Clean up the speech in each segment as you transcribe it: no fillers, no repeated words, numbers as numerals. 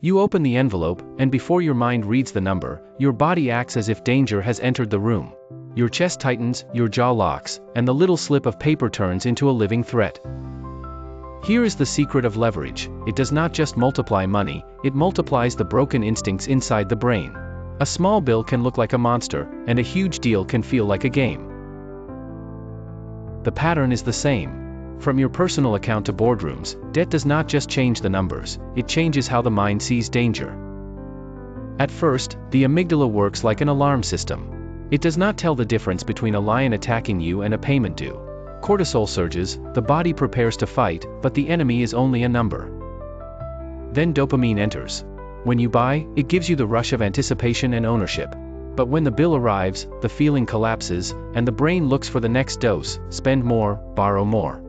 You open the envelope, and before your mind reads the number, your body acts as if danger has entered the room. Your chest tightens, your jaw locks, and the little slip of paper turns into a living threat. Here is the secret of leverage: it does not just multiply money, it multiplies the broken instincts inside the brain. A small bill can look like a monster, and a huge deal can feel like a game. The pattern is the same. From your personal account to boardrooms, debt does not just change the numbers, it changes how the mind sees danger. At first, the amygdala works like an alarm system. It does not tell the difference between a lion attacking you and a payment due. Cortisol surges, the body prepares to fight, but the enemy is only a number. Then dopamine enters. When you buy, it gives you the rush of anticipation and ownership. But when the bill arrives, the feeling collapses, and the brain looks for the next dose: spend more, borrow more.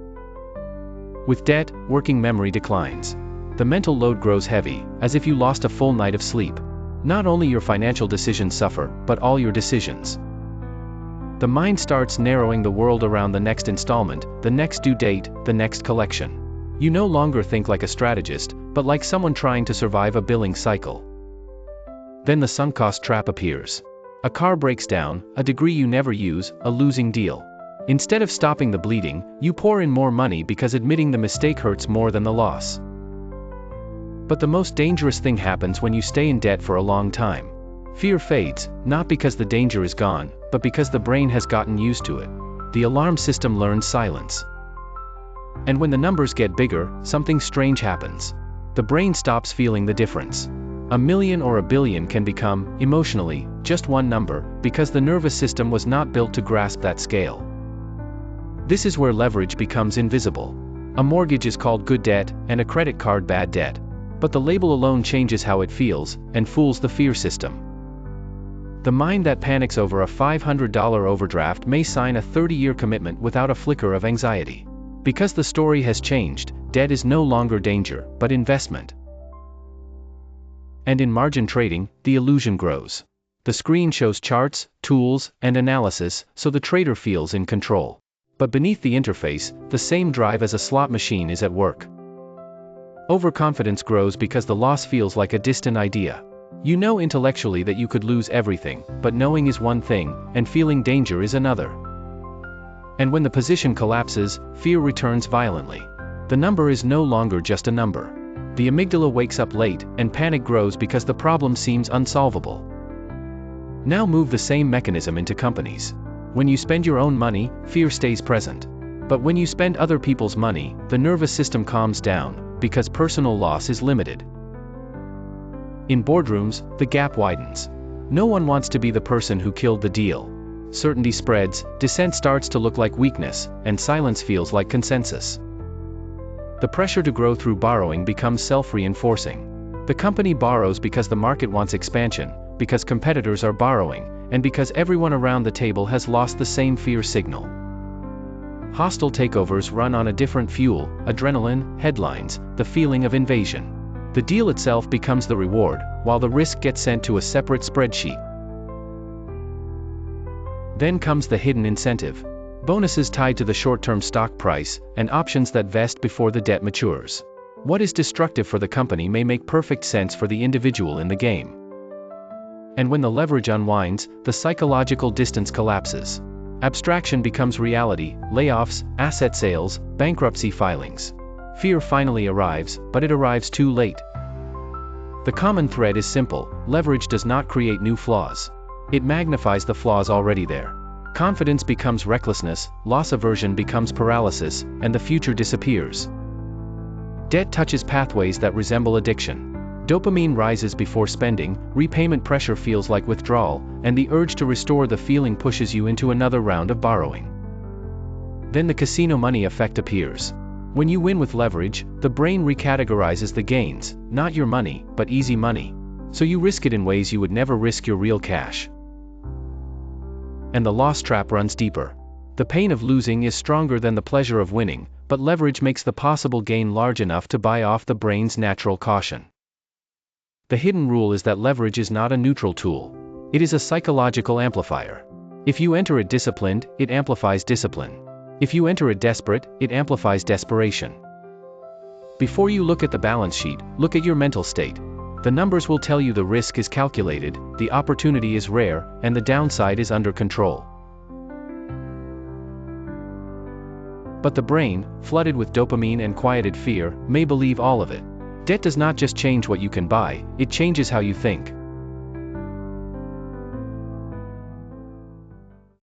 With debt, working memory declines. The mental load grows heavy, as if you lost a full night of sleep. Not only your financial decisions suffer, but all your decisions. The mind starts narrowing the world around the next installment, the next due date, the next collection. You no longer think like a strategist, but like someone trying to survive a billing cycle. Then the sunk cost trap appears. A car breaks down, a degree you never use, a losing deal. Instead of stopping the bleeding, you pour in more money because admitting the mistake hurts more than the loss. But the most dangerous thing happens when you stay in debt for a long time. Fear fades, not because the danger is gone, but because the brain has gotten used to it. The alarm system learns silence. And when the numbers get bigger, something strange happens. The brain stops feeling the difference. A million or a billion can become, emotionally, just one number, because the nervous system was not built to grasp that scale. This is where leverage becomes invisible. A mortgage is called good debt, and a credit card bad debt. But the label alone changes how it feels, and fools the fear system. The mind that panics over a $500 overdraft may sign a 30-year commitment without a flicker of anxiety. Because the story has changed, debt is no longer danger, but investment. And in margin trading, the illusion grows. The screen shows charts, tools, and analysis, so the trader feels in control. But beneath the interface, the same drive as a slot machine is at work. Overconfidence grows because the loss feels like a distant idea. You know intellectually that you could lose everything, but knowing is one thing, and feeling danger is another. And when the position collapses, fear returns violently. The number is no longer just a number. The amygdala wakes up late, and panic grows because the problem seems unsolvable. Now move the same mechanism into companies. When you spend your own money, fear stays present. But when you spend other people's money, the nervous system calms down, because personal loss is limited. In boardrooms, the gap widens. No one wants to be the person who killed the deal. Certainty spreads, dissent starts to look like weakness, and silence feels like consensus. The pressure to grow through borrowing becomes self-reinforcing. The company borrows because the market wants expansion, because competitors are borrowing, and because everyone around the table has lost the same fear signal. Hostile takeovers run on a different fuel: adrenaline, headlines, the feeling of invasion. The deal itself becomes the reward, while the risk gets sent to a separate spreadsheet. Then comes the hidden incentive. Bonuses tied to the short-term stock price, and options that vest before the debt matures. What is destructive for the company may make perfect sense for the individual in the game. And when the leverage unwinds, the psychological distance collapses. Abstraction becomes reality: layoffs, asset sales, bankruptcy filings. Fear finally arrives, but it arrives too late. The common thread is simple: leverage does not create new flaws. It magnifies the flaws already there. Confidence becomes recklessness, loss aversion becomes paralysis, and the future disappears. Debt touches pathways that resemble addiction. Dopamine rises before spending, repayment pressure feels like withdrawal, and the urge to restore the feeling pushes you into another round of borrowing. Then the casino money effect appears. When you win with leverage, the brain recategorizes the gains, not your money, but easy money. So you risk it in ways you would never risk your real cash. And the loss trap runs deeper. The pain of losing is stronger than the pleasure of winning, but leverage makes the possible gain large enough to buy off the brain's natural caution. The hidden rule is that leverage is not a neutral tool. It is a psychological amplifier. If you enter it disciplined, it amplifies discipline. If you enter it desperate, it amplifies desperation. Before you look at the balance sheet, look at your mental state. The numbers will tell you the risk is calculated, the opportunity is rare, and the downside is under control. But the brain, flooded with dopamine and quieted fear, may believe all of it. Debt does not just change what you can buy, it changes how you think.